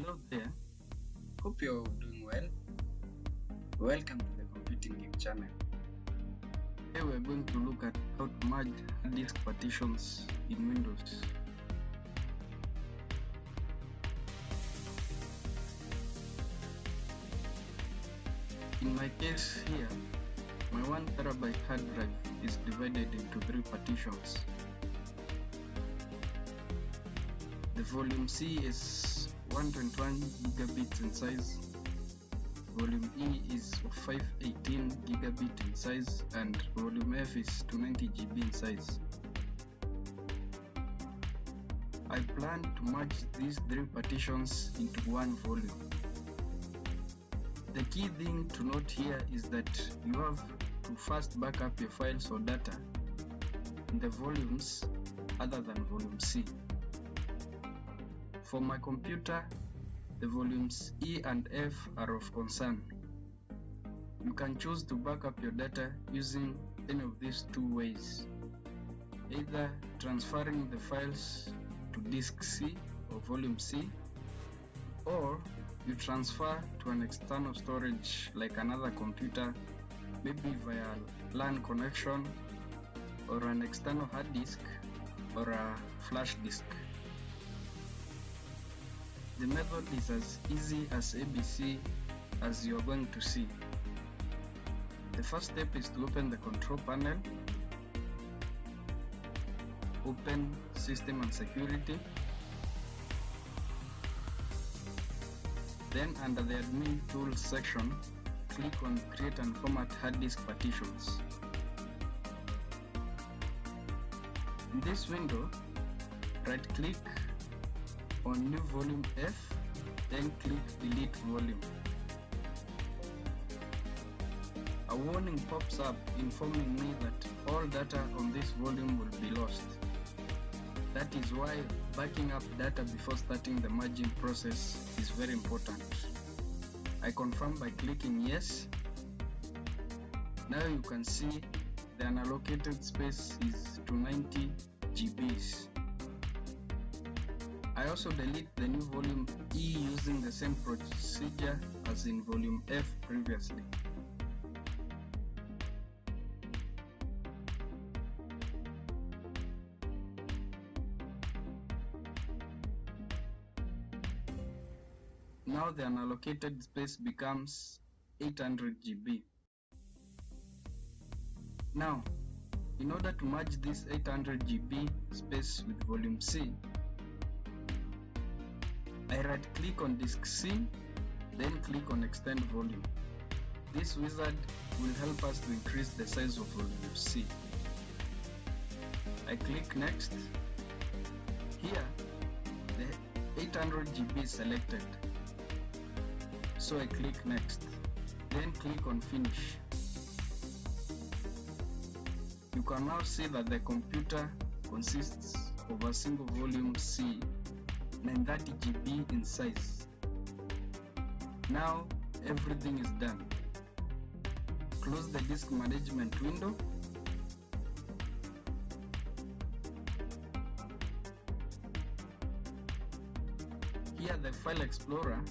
Hello there, Hope you're doing well. Welcome to the Computing Geek channel. today we're going to look at how to merge hard disk partitions in Windows. In my case here, my 1TB hard drive is divided into 3 partitions. The volume C is 121 gigabits in size, volume E is 518 gigabit in size, and volume F is 290 GB in size. I plan to merge these 3 partitions into one volume. The key thing to note here is that you have to first back up your files or data in the volumes other than volume C. For my computer, the volumes E and F are of concern. You can choose to back up your data using any of these 2 ways, either transferring the files to disk C or volume C, or you transfer to an external storage like another computer, maybe via LAN connection or an external hard disk or a flash disk. The method is as easy as ABC as you are going to see. The first step is to open the control panel, open System and Security, then under the Admin Tools section, click on Create and Format Hard Disk Partitions. In this window, right-click on New Volume F, then click Delete Volume. A warning pops up informing me that all data on this volume will be lost. That is why backing up data before starting the merging process is very important. I confirm by clicking Yes. Now you can see the unallocated space is 290 GBs. I also delete the new volume E using the same procedure as in volume F previously. Now the unallocated space becomes 800 GB. Now, in order to merge this 800 GB space with volume C, I right-click on disk C, then click on Extend Volume. This wizard will help us to increase the size of volume C. I click Next. Here, the 800 GB is selected, so I click Next, then click on Finish. You can now see that the computer consists of a single volume C, 930 GB in size. Now everything is done. Close the disk management window. Here the File Explorer,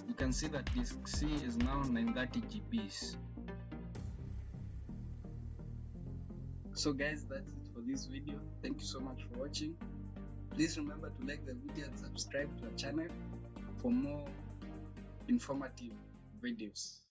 you can see that disk C is now 930 GBs. So guys, that's it for this video. Thank you so much for watching. Please remember to like the video and subscribe to our channel for more informative videos.